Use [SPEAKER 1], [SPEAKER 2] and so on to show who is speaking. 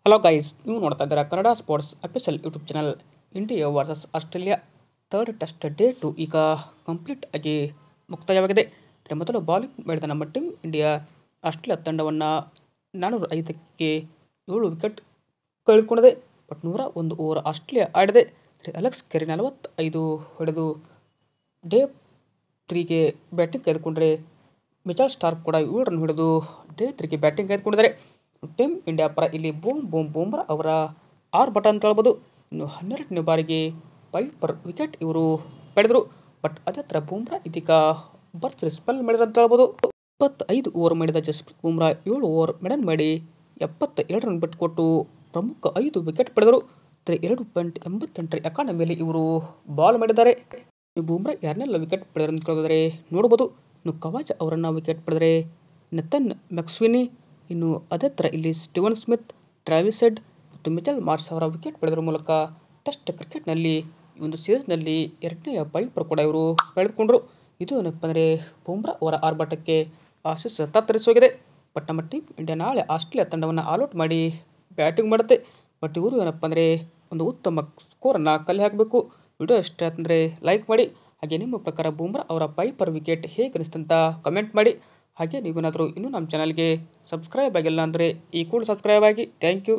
[SPEAKER 1] Hello guys, ನೀವು ನೋಡ್ತಾ ಇದ್ದೀರಾ Kannada sports official YouTube channel. India versus Australia third test day 2 ಈಗ ಕಂಪ್ಲೀಟ್ ಆಗಿ ಮುಕ್ತಾಯವಾಗಿದೆ. ಮೊದಲು ಬೌಲಿಂಗ್ ಮಾಡಿದ ನಮ್ಮ ಟೀಮ್ ಇಂಡಿಯಾ ಆಸ್ಟ್ರೇಲಿಯಾ ತಂಡವನ್ನು 405ಕ್ಕೆ 7 ವಿಕೆಟ್ ಕಳೆದುಕೊಂಡಿದೆ. ಬಟ್ 101 ಓವರ್ ಆಸ್ಟ್ರೇಲಿಯಾ ಆಡಿದೆ. ಅಲೆಕ್ಸ್ ಕೆರಿ 45 ಹೊಡೆದು ಡೇ 3ಗೆ ಬ್ಯಾಟಿಂಗ್ ಕೈದುಕೊಂಡರೆ ಮಿಚೆಲ್ ಸ್ಟಾರ್ಕ್ ಕೂಡ 7 ರನ್ ಹೊಡೆದು ಡೇ 3ಗೆ ಬ್ಯಾಟಿಂಗ್ ಕೈದುಕೊಂಡಿದ್ದಾರೆ. ಟೀಮ್ ಇಂಡಿಯಾ ಪರ ಇಲ್ಲಿ ಬೂಮ್ರಾ ಅವರ 6 ಬಟ ಅಂತ ಹೇಳ್ಬೋದು. ಇನ್ನು 12ನೇ ಬಾರಿಗೆ ಪೈಪರ್ ವಿಕೆಟ್ ಇವರು ಪಡೆದರು. ಬಟ್ ಅದೇ ಥರ ಬೂಮ್ರಾ ಇದೀಗ ಬರ್ತ್ ಸ್ಪೆಲ್ ಮಾಡಿದ್ರು ಅಂತ ಹೇಳ್ಬೋದು. 25 ಓವರ್ ಮಾಡಿದ ಜಸ್ಪ್ರೀತ್ ಬೂಮ್ರಾ 7 ಓವರ್ ಮೇಡನ್ ಮಾಡಿ 72 ರನ್ ಬಿಟ್ಟುಕೊಟ್ಟು ಪ್ರಮುಖ 5 ವಿಕೆಟ್ ಪಡೆದರು. 2.88 ಎಕಾನಮಿಯಲ್ಲಿ ಇವರು ಬಾಲ್ ಮಾಡಿದ್ದಾರೆ. ಬೂಮ್ರಾ ಯಾರನ್ನೆಲ್ಲ ವಿಕೆಟ್ ಪಡೆದರು ಅಂತ ಕೇಳಿದ್ರೆ ನೋಡ್ಬೋದು. ಇನ್ನು ಕವಾಜ ಅವರನ್ನು ವಿಕೆಟ್ ಪಡೆದರೆ ನೆಥನ್ ಮ್ಯಾಕ್ಸ್ವಿನಿ, ಇನ್ನು ಅದೇ ಥರ ಇಲ್ಲಿ ಸ್ಟೀವನ್ ಸ್ಮಿತ್, ಟ್ರಾವಿಸ್ ಹೆಡ್ ಮತ್ತು ಮಿಚೆಲ್ ಮಾರ್ಷ್ ಅವರ ವಿಕೆಟ್ ಪಡೆದರ ಮೂಲಕ ಟೆಸ್ಟ್ ಕ್ರಿಕೆಟ್ನಲ್ಲಿ ಈ ಒಂದು ಸೀರೀಸ್ನಲ್ಲಿ 2ನೇ ಪೈಪರ್ ಕೂಡ ಇವರು ಪಡೆದುಕೊಂಡರು. ಇದು ಏನಪ್ಪ ಅಂದರೆ ಬೂಮ್ರಾ ಅವರ ಆರ್ಭಟಕ್ಕೆ ಆಶೀಸ್ ತತ್ತರಿಸೋಗಿದೆ. ಬಟ್ ನಮ್ಮ ಟೀಮ್ ಇಂಡಿಯಾ ನಾಳೆ ಆಸ್ಟ್ರೇಲಿಯಾ ತಂಡವನ್ನು ಆಲ್ಔಟ್ ಮಾಡಿ ಬ್ಯಾಟಿಂಗ್ ಮಾಡುತ್ತೆ. ಬಟ್ ಇವರು ಏನಪ್ಪ ಅಂದರೆ ಒಂದು ಉತ್ತಮ ಸ್ಕೋರನ್ನು ಕಲೆ ಹಾಕಬೇಕು. ವಿಡಿಯೋ ಇಷ್ಟ ಆಯ್ತಂದರೆ ಲೈಕ್ ಮಾಡಿ. ಹಾಗೆ ನಿಮ್ಮ ಪ್ರಕಾರ ಬೂಮ್ರಾ ಅವರ ಪೈಪರ್ ವಿಕೆಟ್ ಹೇಗೆ ಅನಿಸ್ತಂತ ಕಮೆಂಟ್ ಮಾಡಿ. ಹಾಗೆ ನೀವೇನಾದರೂ ಇನ್ನೂ ನಮ್ಮ ಚಾನಲ್ಗೆ ಸಬ್ಸ್ಕ್ರೈಬ್ ಆಗಿಲ್ಲ ಅಂದರೆ ಈ ಕೂಡ ಸಬ್ಸ್ಕ್ರೈಬ್ ಆಗಿ. Thank you.